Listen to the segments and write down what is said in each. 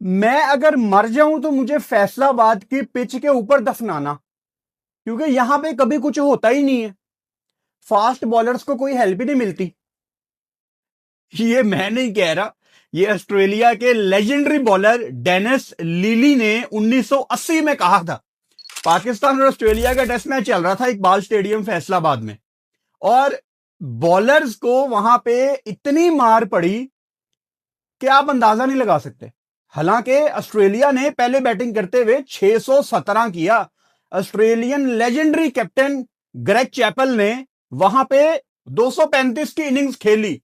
मैं अगर मर जाऊं तो मुझे फैसलाबाद की पिच के ऊपर दफनाना, क्योंकि यहां पे कभी कुछ होता ही नहीं है। फास्ट बॉलर्स को कोई हेल्प ही नहीं मिलती। ये मैं नहीं कह रहा, ये ऑस्ट्रेलिया के लेजेंडरी बॉलर डेनिस लीली ने 1980 में कहा था। पाकिस्तान और ऑस्ट्रेलिया का टेस्ट मैच चल रहा था इकबाल स्टेडियम फैसलाबाद में, और बॉलर्स को वहां पे इतनी मार पड़ी कि आप अंदाजा नहीं लगा सकते। हालांकि ऑस्ट्रेलिया ने पहले बैटिंग करते हुए 617 किया। Australian legendary captain Greg Chappell ने वहां पे 235 की इनिंग्स खेली।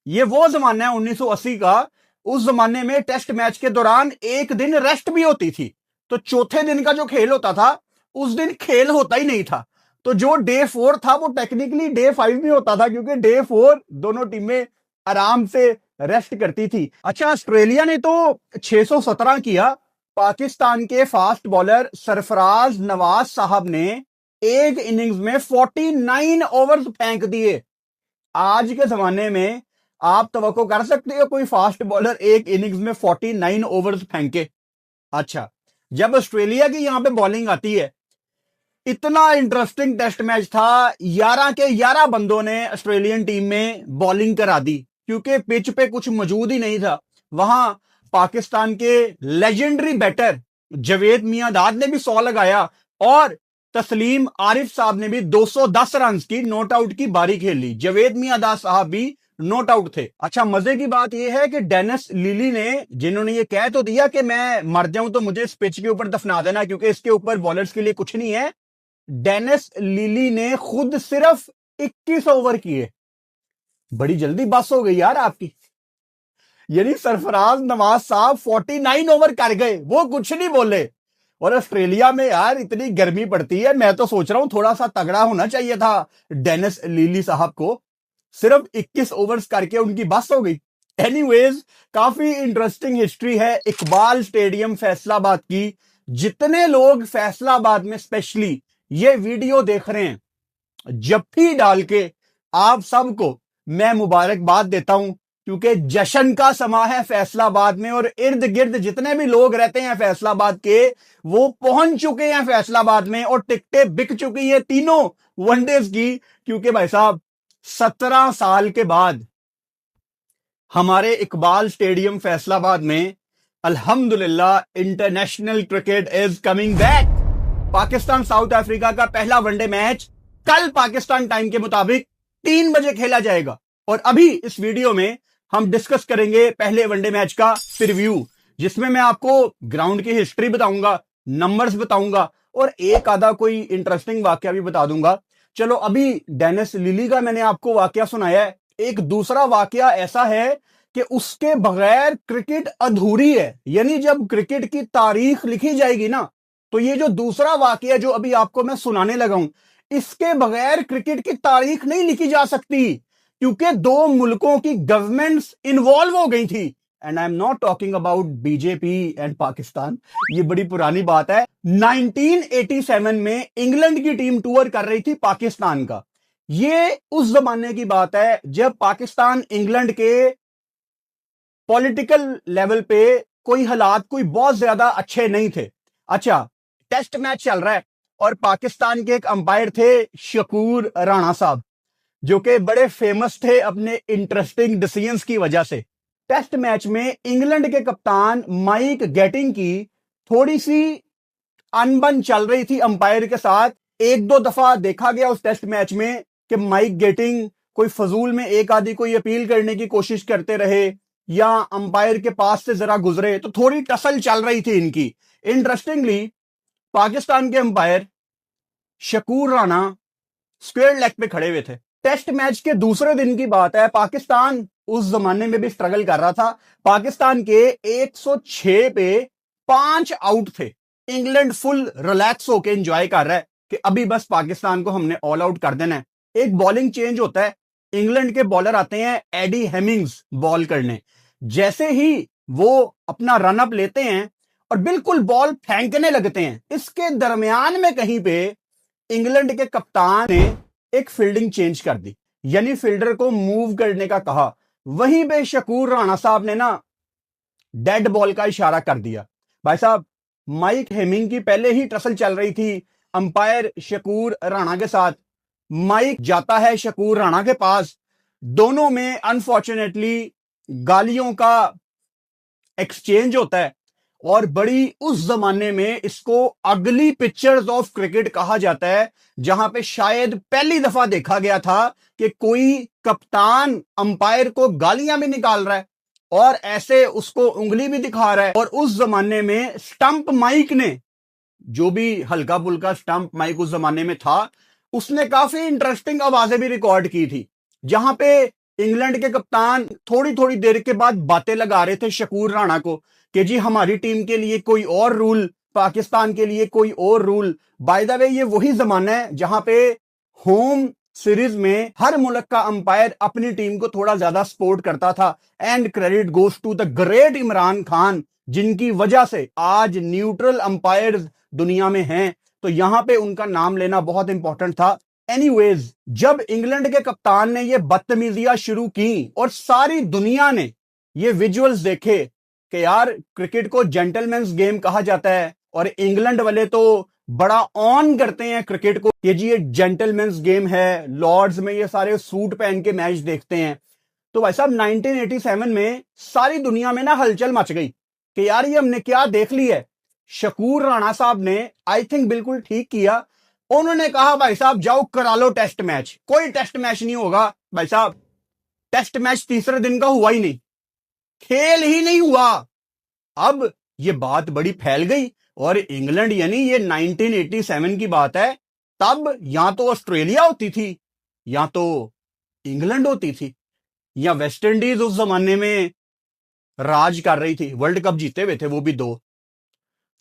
ये वो जमाना है 1980 का। उस जमाने में टेस्ट मैच के दौरान एक दिन रेस्ट भी होती थी, तो चौथे दिन का जो खेल होता था उस दिन खेल होता ही नहीं था। तो जो डे 4 था वो टेक्निकली डे 5 भी होता था, क्योंकि डे 4 दोनों टीमें आराम से रेस्ट करती थी। अच्छा, ऑस्ट्रेलिया ने तो 617 किया। पाकिस्तान के फास्ट बॉलर सरफराज नवाज साहब ने एक इनिंग्स में 49 ओवर्स फेंक दिए। आज के जमाने में आप तवक्को कर सकते हो कोई फास्ट बॉलर एक इनिंग्स में 49 ओवर्स फेंके? अच्छा, जब ऑस्ट्रेलिया की यहां पे बॉलिंग आती है, इतना इंटरेस्टिंग टेस्ट मैच था। 11 के 11 बंदों ने ऑस्ट्रेलियन टीम में बॉलिंग करा दी, क्योंकि पिच पे कुछ मौजूद ही नहीं था। वहां पाकिस्तान के लेजेंडरी बैटर जवेद मियांदाद ने भी 100 लगाया, और तस्लीम आरिफ साहब ने भी 210 रन की नॉट आउट की बारी खेली। जवेद मियांदाद साहब भी नॉट आउट थे। अच्छा, मजे की बात यह है कि डेनिस लीली ने, जिन्होंने ये कह तो दिया कि मैं मर जाऊं तो मुझे इस पिच के ऊपर दफना देना क्योंकि इसके ऊपर बॉलर्स के लिए कुछ नहीं है, डेनिस लीली ने खुद सिर्फ 21 ओवर किए। बड़ी जल्दी बस हो गई यार आपकी। यानी सरफराज नवाज साहब 49 ओवर कर गए, वो कुछ नहीं बोले। और ऑस्ट्रेलिया में यार इतनी गर्मी पड़ती है, मैं तो सोच रहा हूं थोड़ा सा तगड़ा होना चाहिए था डेनिस लीली साहब को। सिर्फ 21 ओवर्स करके उनकी बस हो गई। एनीवेज, काफी इंटरेस्टिंग हिस्ट्री है इकबाल स्टेडियम फैसलाबाद की। जितने लोग फैसलाबाद में स्पेशली ये वीडियो देख रहे हैं, जफ्फी डाल के आप सबको मैं मुबारकबाद देता हूं, क्योंकि जश्न का समा है फैसलाबाद में, और इर्द गिर्द जितने भी लोग रहते हैं फैसलाबाद के, वो पहुंच चुके हैं फैसलाबाद में, और टिकटें बिक चुकी है तीनों वनडेज की। क्योंकि भाई साहब, 17 साल के बाद हमारे इकबाल स्टेडियम फैसलाबाद में अल्हम्दुलिल्लाह international cricket is coming back. Pakistan south Africa का पहला वनडे मैच कल पाकिस्तान टाइम के मुताबिक 3 बजे खेला जाएगा। और अभी इस वीडियो में हम डिस्कस करेंगे पहले वनडे मैच का प्रीव्यू, जिसमें मैं आपको ग्राउंड की हिस्ट्री बताऊंगा, नंबर्स बताऊंगा, और एक आधा कोई इंटरेस्टिंग वाकया भी बता दूंगा। चलो, अभी डेनिस लिली का मैंने आपको वाकया सुनाया है। एक दूसरा वाकया ऐसा है कि उसके बगैर क्रिकेट अधूरी है। यानी जब क्रिकेट की तारीख लिखी जाएगी ना, तो ये जो दूसरा वाकया जो अभी आपको मैं सुनाने लगा हूं, इसके बगैर क्रिकेट की तारीख नहीं लिखी जा सकती, क्योंकि दो मुल्कों की गवर्नमेंट्स इन्वॉल्व हो गई थी। And I am not talking about BJP and Pakistan. ये बड़ी पुरानी बात है। 1987 में इंग्लैंड की टीम टूर कर रही थी पाकिस्तान का। ये उस जमाने की बात है जब पाकिस्तान इंग्लैंड के पॉलिटिकल लेवल पे कोई हालात कोई बहुत ज्यादा अच्छे नहीं थे। अच्छा, टेस्ट मैच चल रहा है, और पाकिस्तान के एक अंपायर थे शकूर राणा साहब, जो कि बड़े फेमस थे अपने इंटरेस्टिंग डिसीजंस की वजह से। टेस्ट मैच में इंग्लैंड के कप्तान माइक गेटिंग की थोड़ी सी अनबन चल रही थी अंपायर के साथ। एक दो दफा देखा गया उस टेस्ट मैच में कि माइक गेटिंग कोई फजूल में एक आधी कोई अपील करने की कोशिश करते रहे, या अंपायर के पास से जरा गुजरे, तो थोड़ी टसल चल रही थी इनकी। इंटरेस्टिंगली, पाकिस्तान के umpire Shakoor Rana square leg पे खड़े हुए थे। टेस्ट मैच के दूसरे दिन की बात है। पाकिस्तान उस जमाने में भी स्ट्रगल कर रहा था। पाकिस्तान के 106 पे 5 आउट थे। इंग्लैंड फुल रिलैक्स होकर एंजॉय कर रहा है कि अभी बस पाकिस्तान को हमने ऑल आउट कर देना है। एक बॉलिंग चेंज होता है, इंग्लैंड के बॉलर आते हैं एडी हेमिंग्स बॉल करने। जैसे ही वो अपना रन अप लेते हैं और बिल्कुल बॉल फेंकने लगते हैं, इसके दरमियान में कहीं पे इंग्लैंड के कप्तान ने एक फील्डिंग चेंज कर दी, यानी फील्डर को मूव करने का कहा। वहीं पे शकूर राणा साहब ने ना डेड बॉल का इशारा कर दिया। भाई साहब, माइक हेमिंग की पहले ही ट्रसल चल रही थी अंपायर शकूर राणा के साथ। माइक जाता है शकूर राणा के पास, दोनों में अनफॉर्चुनेटली गालियों का एक्सचेंज होता है, और बड़ी उस जमाने में इसको अगली पिक्चर्स ऑफ क्रिकेट कहा जाता है, जहां पे शायद पहली दफा देखा गया था कि कोई कप्तान अंपायर को गालियां भी निकाल रहा है और ऐसे उसको उंगली भी दिखा रहा है। और उस जमाने में स्टंप माइक ने, जो भी हल्का फुल्का स्टंप माइक उस जमाने में था, उसने काफी इंटरेस्टिंग आवाजें भी रिकॉर्ड की थी, जहां पे इंग्लैंड के कप्तान थोड़ी थोड़ी देर के बाद बातें लगा रहे थे शकूर राणा को कि जी हमारी टीम के लिए कोई और रूल, पाकिस्तान के लिए कोई और रूल। बाय द वे, ये वही जमाना है जहां पे होम सीरीज में हर मुल्क का अंपायर अपनी टीम को थोड़ा ज्यादा सपोर्ट करता था। And credit goes to the great Imran Khan, जिनकी वजह से आज न्यूट्रल अंपायर दुनिया में हैं, तो यहां पे उनका नाम लेना बहुत इंपॉर्टेंट था। एनीवेज, जब इंग्लैंड के कप्तान ने ये बदतमीजियां शुरू की और सारी दुनिया ने ये विजुअल्स देखे कि यार क्रिकेट को जेंटलमैन्स गेम कहा जाता है, और इंग्लैंड वाले तो बड़ा ऑन करते हैं क्रिकेट को कि जी ये जेंटलमैन्स गेम है, लॉर्ड्स में ये सारे सूट पहन के मैच देखते हैं। तो भाई साहब 1987 में सारी दुनिया में ना हलचल मच गई कि यार ये हमने क्या देख ली है। शकूर राणा साहब ने आई थिंक बिल्कुल ठीक किया, उन्होंने कहा भाई साहब जाओ करा लो टेस्ट मैच। कोई टेस्ट मैच नहीं होगा भाई साहब, टेस्ट मैच तीसरे दिन का हुआ ही नहीं, खेल ही नहीं हुआ। अब ये बात बड़ी फैल गई, और इंग्लैंड, यानी ये 1987 की बात है, तब या तो ऑस्ट्रेलिया होती थी या तो इंग्लैंड होती थी, या वेस्ट इंडीज उस जमाने में राज कर रही थी, वर्ल्ड कप जीते हुए थे वो भी 2।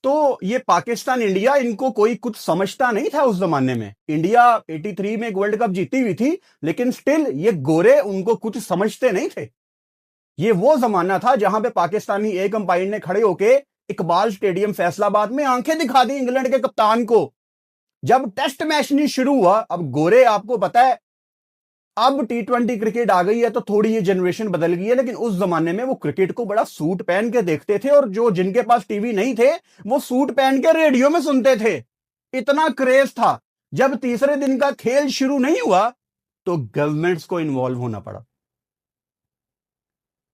तो ये पाकिस्तान इंडिया, इनको कोई कुछ समझता नहीं था उस जमाने में। इंडिया 83 में एक वर्ल्ड कप जीती हुई थी, लेकिन स्टिल ये गोरे उनको कुछ समझते नहीं थे। ये वो जमाना था जहां पे पाकिस्तानी एक अंपायर ने खड़े होके इकबाल स्टेडियम फैसलाबाद में आंखें दिखा दी इंग्लैंड के कप्तान को। जब टेस्ट मैच नहीं शुरू हुआ, अब गोरे, आपको पता है अब T20 क्रिकेट आ गई है तो थोड़ी ये जनरेशन बदल गई है, लेकिन उस जमाने में वो क्रिकेट को बड़ा सूट पहन के देखते थे, और जो जिनके पास टीवी नहीं थे वो सूट पहन के रेडियो में सुनते थे। इतना क्रेज था। जब तीसरे दिन का खेल शुरू नहीं हुआ तो गवर्नमेंट्स को इन्वॉल्व होना पड़ा।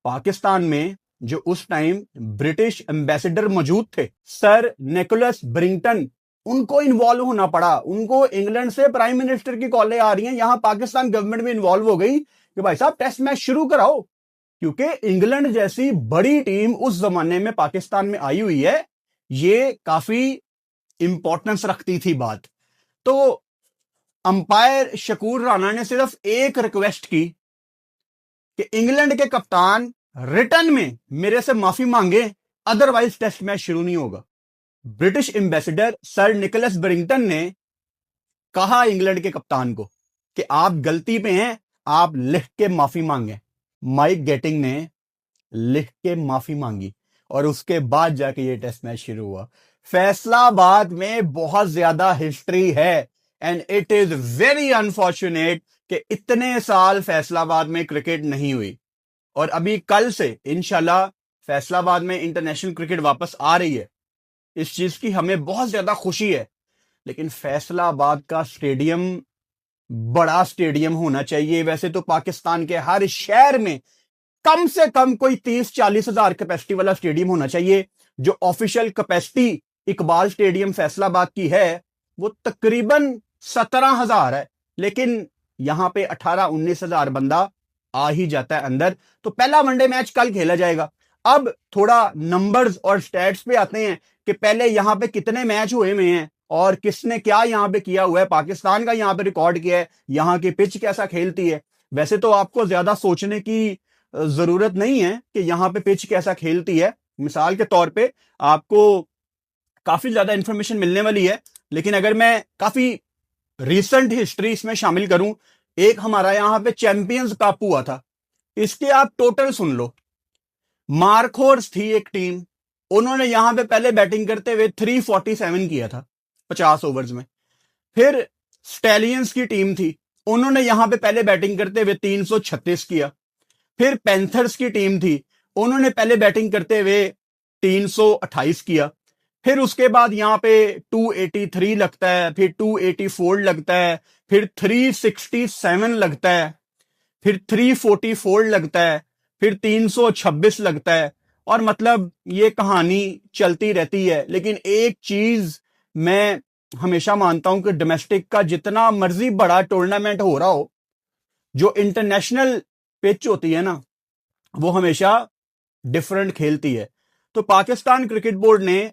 पाकिस्तान में जो उस टाइम ब्रिटिश एम्बेसडर मौजूद थे, सर निकोलस ब्रिंगटन, उनको इन्वॉल्व होना पड़ा। उनको इंग्लैंड से प्राइम मिनिस्टर की कॉलें आ रही हैं, यहां पाकिस्तान गवर्नमेंट भी इन्वॉल्व हो गई कि भाई साहब टेस्ट मैच शुरू कराओ, क्योंकि इंग्लैंड जैसी बड़ी टीम उस जमाने में पाकिस्तान में आई हुई है, ये काफी इंपॉर्टेंस रखती थी बात। तो अंपायर शकूर राणा ने सिर्फ एक रिक्वेस्ट की कि इंग्लैंड के कप्तान रिटर्न में मेरे से माफी मांगे, अदरवाइज टेस्ट मैच शुरू नहीं होगा। British ambassador sir Nicholas Brington ने कहा इंग्लैंड के कप्तान को कि आप गलती पे हैं, आप लिख के माफी मांगे। माइक गेटिंग ने लिख के माफी मांगी, और उसके बाद जाके ये टेस्ट मैच शुरू हुआ। फैसलाबाद में बहुत ज्यादा हिस्ट्री है, and it is very unfortunate कि इतने साल फैसलाबाद में क्रिकेट नहीं हुई, और अभी कल से इंशाल्लाह फैसलाबाद में इंटरनेशनल क्रिकेट वापस आ रही है। इस चीज की हमें बहुत ज्यादा खुशी है, लेकिन फैसलाबाद का स्टेडियम बड़ा स्टेडियम होना चाहिए। वैसे तो पाकिस्तान के हर शहर में कम से कम कोई 30-40 हजार कैपेसिटी वाला स्टेडियम होना चाहिए। जो official capacity Iqbal stadium Faisalabad की है वो तकरीबन 17,000 है, लेकिन यहां पे 18-19 हजार बंदा आ ही जाता है अंदर। तो पहला वनडे मैच कल खेला जाएगा। अब थोड़ा नंबर्स और स्टैट्स पे आते हैं कि पहले यहां पे कितने मैच हुए हुए हैं और किसने क्या यहां पे किया हुआ है। पाकिस्तान का यहां पे रिकॉर्ड किया है, यहां की पिच कैसा खेलती है। वैसे तो आपको ज्यादा सोचने की जरूरत नहीं है कि यहां पे पिच कैसा खेलती है, मिसाल के तौर पे आपको काफी ज्यादा इंफॉर्मेशन मिलने वाली है, लेकिन अगर मैं काफी रिसेंट हिस्ट्री इसमें शामिल करूं, एक हमारा यहां पे चैंपियंस कप हुआ था, इसके आप टोटल सुन लो। मार्कहोर्स थी एक टीम, उन्होंने यहां पे पहले बैटिंग करते हुए 347 किया था 50 ओवर्स में। फिर स्टैलियंस की टीम थी, उन्होंने यहां पे पहले बैटिंग करते हुए 336 किया। फिर पैंथर्स की टीम थी, उन्होंने पहले बैटिंग करते हुए 328 किया, फिर उसके बाद यहां पे 283 लगता है, फिर 284 लगता है, फिर 367 लगता है, फिर 344 लगता है, फिर 326 लगता है। और मतलब ये कहानी चलती रहती है। लेकिन एक चीज मैं हमेशा मानता हूं कि डोमेस्टिक का जितना मर्जी बड़ा टूर्नामेंट हो रहा हो, जो इंटरनेशनल पिच होती है ना, वो हमेशा डिफरेंट खेलती है। तो पाकिस्तान क्रिकेट बोर्ड ने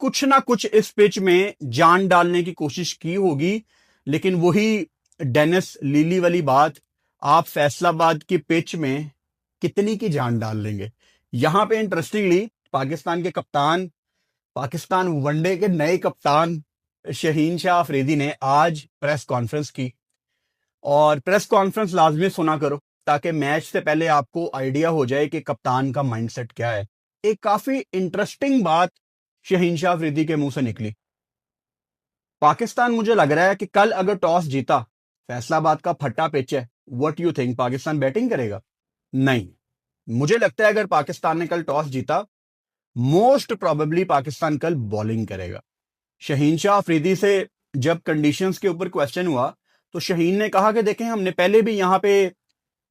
कुछ ना कुछ इस पिच में जान डालने की कोशिश की होगी। लेकिन वही डेनिस लीली वाली बात, आप फैसलाबाद की पिच में कितनी की जान डाल लेंगे। यहां पे इंटरेस्टिंगली पाकिस्तान के कप्तान, पाकिस्तान वनडे के नए कप्तान शहीन शाह अफरीदी ने आज प्रेस कॉन्फ्रेंस की। और प्रेस कॉन्फ्रेंस लाजमी सुना करो, ताकि मैच से पहले आपको आइडिया हो जाए कि कप्तान का माइंडसेट क्या है। एक काफी इंटरेस्टिंग बात शहीन शाह अफरीदी के मुंह से निकली। पाकिस्तान, मुझे लग रहा है कि कल अगर टॉस जीता, फैसलाबाद का फट्टा पिच है, what you think, Pakistan batting करेगा? नहीं, मुझे लगता है अगर पाकिस्तान ने कल टॉस जीता, मोस्ट प्रोबेबली पाकिस्तान कल बॉलिंग करेगा। शहीन शाह अफरीदी से जब कंडीशंस के ऊपर क्वेश्चन हुआ, तो शहीन ने कहा कि देखें, हमने पहले भी यहां पे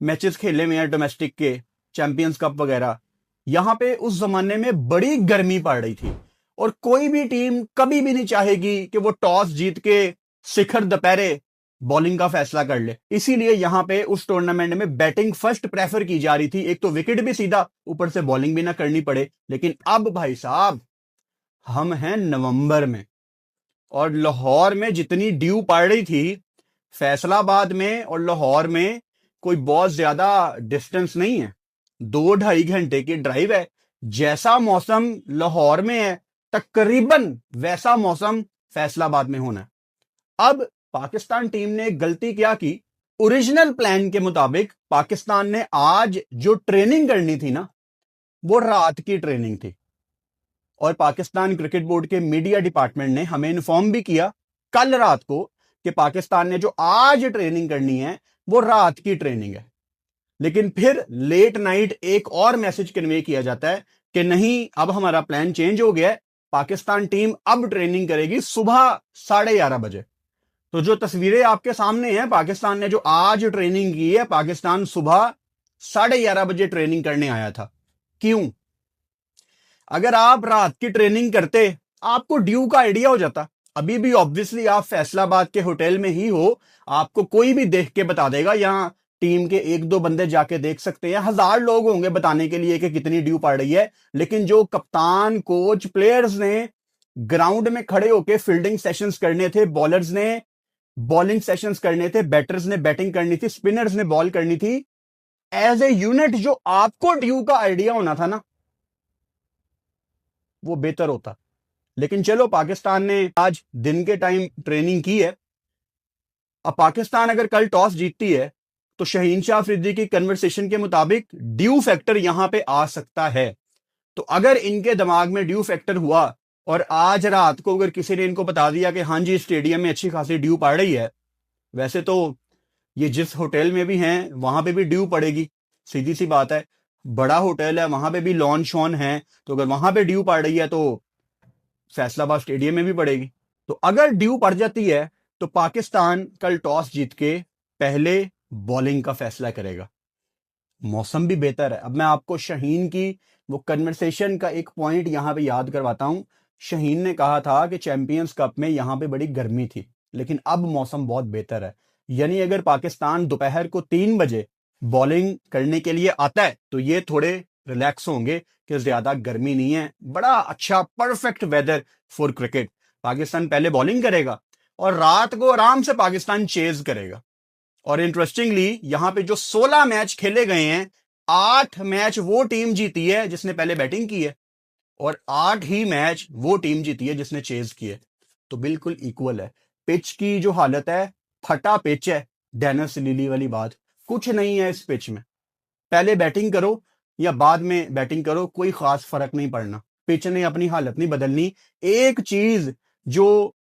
मैचेस खेले हुए हैं डोमेस्टिक के, चैंपियंस कप वगैरह। यहां पे उस जमाने में बड़ी गर्मी पड़ रही थी, और कोई भी टीम कभी भी नहीं चाहेगी कि वो टॉस जीत के शिखर दोपहरे बॉलिंग का फैसला कर ले। इसीलिए यहां पे उस टूर्नामेंट में बैटिंग फर्स्ट प्रेफर की जा रही थी। एक तो विकेट भी सीधा, ऊपर से बॉलिंग भी ना करनी पड़े। लेकिन अब भाई साहब, हम हैं नवंबर में, और लाहौर में जितनी ड्यू पड़ रही थी, फैसलाबाद में और लाहौर में कोई बहुत ज्यादा डिस्टेंस नहीं है, 2-2.5 घंटे की ड्राइव है। जैसा मौसम लाहौर में है, तकरीबन वैसा मौसम फैसलाबाद में होना है। अब पाकिस्तान टीम ने एक गलती क्या की, ओरिजिनल प्लान के मुताबिक पाकिस्तान ने आज जो ट्रेनिंग करनी थी ना, वो रात की ट्रेनिंग थी। और पाकिस्तान क्रिकेट बोर्ड के मीडिया डिपार्टमेंट ने हमें इन्फॉर्म भी किया कल रात को कि पाकिस्तान ने जो आज ट्रेनिंग करनी है, वो रात की ट्रेनिंग है। लेकिन फिर लेट नाइट एक और मैसेज कन्वे किया जाता है कि नहीं, अब हमारा प्लान चेंज हो गया है, पाकिस्तान टीम अब ट्रेनिंग करेगी सुबह 11:30 बजे। तो जो तस्वीरें आपके सामने हैं, पाकिस्तान ने जो आज ट्रेनिंग की है, पाकिस्तान सुबह 11:30 बजे ट्रेनिंग करने आया था। क्यों? अगर आप रात की ट्रेनिंग करते, आपको ड्यू का आइडिया हो जाता। अभी भी ऑब्वियसली आप फैसलाबाद के होटल में ही हो, आपको कोई भी देख के बता देगा। यहां टीम के 1-2 बंदे जाके देख सकते हैं, 1000 लोग होंगे बताने के लिए कि कितनी ड्यू पड़ रही है। लेकिन जो कप्तान, कोच, प्लेयर्स ने ग्राउंड में खड़े होकर फील्डिंग सेशंस करने थे, बॉलर्स ने बॉलिंग सेशंस करने थे, बैटर्स ने बैटिंग करनी थी, स्पिनर्स ने बॉल करनी थी, एज ए यूनिट जो आपको ड्यू का आइडिया होना था ना, वो बेहतर होता। लेकिन चलो, पाकिस्तान ने आज दिन के टाइम ट्रेनिंग की है। अब पाकिस्तान अगर कल टॉस जीतती है, तो शहीन शाह अफरीदी की कन्वर्सेशन के मुताबिक ड्यू फैक्टर यहां पे आ सकता है। तो अगर इनके दिमाग में ड्यू फैक्टर हुआ, और आज रात को अगर किसी ने इनको बता दिया कि हाँ जी, स्टेडियम में अच्छी खासी ड्यू पड़ रही है, वैसे तो ये जिस होटल में भी हैं वहां पे भी ड्यू पड़ेगी, सीधी सी बात है। बड़ा होटल है, वहां पे भी लॉन शॉन है, तो अगर वहां पे ड्यू पड़ रही है तो फैसलाबाद स्टेडियम में भी पड़ेगी। तो अगर ड्यू पड़ जाती है, तो पाकिस्तान कल टॉस जीत के पहले बॉलिंग का फैसला करेगा। मौसम भी बेहतर है। अब मैं आपको शहीन की वो कन्वर्सेशन का एक पॉइंट यहां पे याद करवाता हूं। शहीन ने कहा था कि चैंपियंस कप में यहां पे बड़ी गर्मी थी, लेकिन अब मौसम बहुत बेहतर है। यानी अगर पाकिस्तान दोपहर को 3 बजे बॉलिंग करने के लिए आता है, तो ये थोड़े रिलैक्स होंगे कि ज्यादा गर्मी नहीं है, बड़ा अच्छा perfect weather for cricket. Pakistan पहले बॉलिंग करेगा और रात को आराम से पाकिस्तान चेज करेगा। और इंटरेस्टिंगली यहां पे जो 16 मैच खेले गए हैं, 8 मैच वो टीम जीती है जिसने पहले बैटिंग की है, और 8 ही मैच वो टीम जीती है जिसने चेज की है। तो बिल्कुल इक्वल है। पिच की जो हालत है, फटा पिच है, डेनिस लीली वाली बात, कुछ नहीं है इस पिच में। पहले बैटिंग करो या बाद में बैटिंग करो, कोई खास फर्क नहीं पड़ना। पिच ने अपनी हालत नहीं बदलनी। एक चीज जो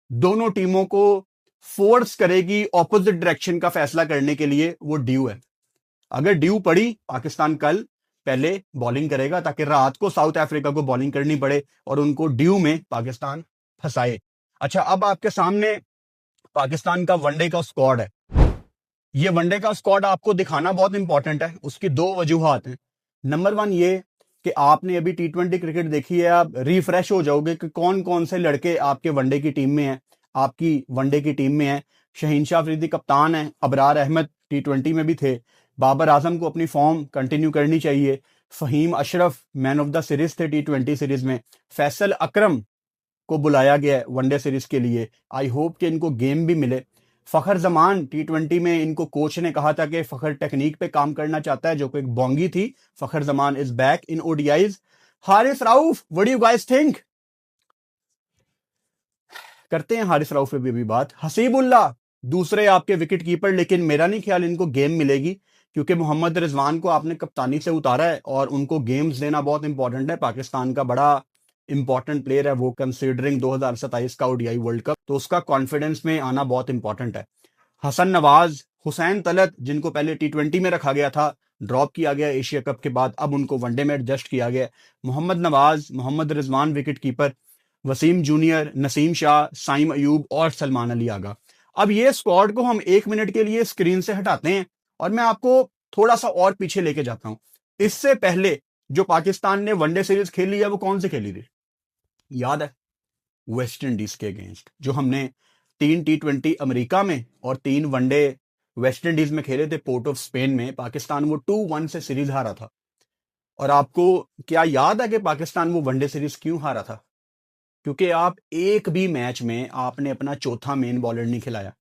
दोनों टीमों को फोर्स करेगी ऑपोजिट डायरेक्शन का फैसला करने के लिए, वो ड्यू है। अगर ड्यू पड़ी, पाकिस्तान कल पहले बॉलिंग करेगा ताकि रात को साउथ अफ्रीका को बॉलिंग करनी पड़े और उनको ड्यू में पाकिस्तान फंसाए। अच्छा, अब आपके सामने पाकिस्तान का वनडे का स्क्वाड है। ये वनडे का स्क्वाड आपको दिखाना बहुत इंपॉर्टेंट है। उसकी दो वजूहात हैं। नंबर वन ये कि आपने अभी T20 क्रिकेट देखी है, आप रिफ्रेश हो जाओगे कि कौन कौन से लड़के आपके वनडे की टीम में हैं, आपकी वनडे की टीम में है। शहीन शाह अफरीदी कप्तान है, अबरार अहमद T20 में भी थे, बाबर आजम को अपनी फॉर्म कंटिन्यू करनी चाहिए, Fahim Ashraf man of the series थे T20 सीरीज में, फैसल अकरम को बुलाया गया है वनडे सीरीज के लिए। आई होप कि इनको गेम भी मिले। फखर जमान T20 में इनको कोच ने कहा था कि फखर टेक्निक पे काम करना चाहता है, जो कि एक बोंगी थी। Fakhar Zaman is back in ODIs. Haris Rauf, what do you guys think? करते हैं हारिस राउफ पे भी बात। हसीबुल्लाह दूसरे आपके विकेट कीपर, लेकिन मेरा नहीं ख्याल इनको गेम मिलेगी, क्योंकि मोहम्मद रिजवान को आपने कप्तानी से उतारा है और उनको गेम्स देना बहुत इंपॉर्टेंट है। पाकिस्तान का बड़ा इंपॉर्टेंट प्लेयर है वो, कंसीडरिंग 2027 का ओडीआई वर्ल्ड कप, तो उसका कॉन्फिडेंस में आना बहुत इंपॉर्टेंट है। हसन नवाज, हुसैन तलत, जिनको पहले T20 में रखा गया था, ड्रॉप किया गया एशिया कप के बाद, अब उनको वनडे में एडजस्ट किया गया। Mohammad Nawaz, Mohammad Rizwan wicket keeper, Wasim junior, Naseem Shah, Saim Ayub और सलमान अली आगा। अब ये स्क्वाड को हम 1 मिनट के लिए स्क्रीन से हटाते हैं और मैं आपको थोड़ा सा और पीछे लेके जाता हूं। इससे पहले जो पाकिस्तान ने वनडे सीरीज खेली है वो कौन सी खेली थी? याद है? वेस्ट इंडीज के अगेंस्ट, जो हमने 3 T20 अमेरिका में और 3 वनडे वेस्ट इंडीज में खेले थे पोर्ट ऑफ स्पेन में। पाकिस्तान वो 2-1 से सीरीज हारा था। और आपको क्या याद है कि पाकिस्तान वो वनडे सीरीज क्यों हारा था? क्योंकि आप एक भी मैच में आपने अपना चौथा मेन बॉलर नहीं खिलाया।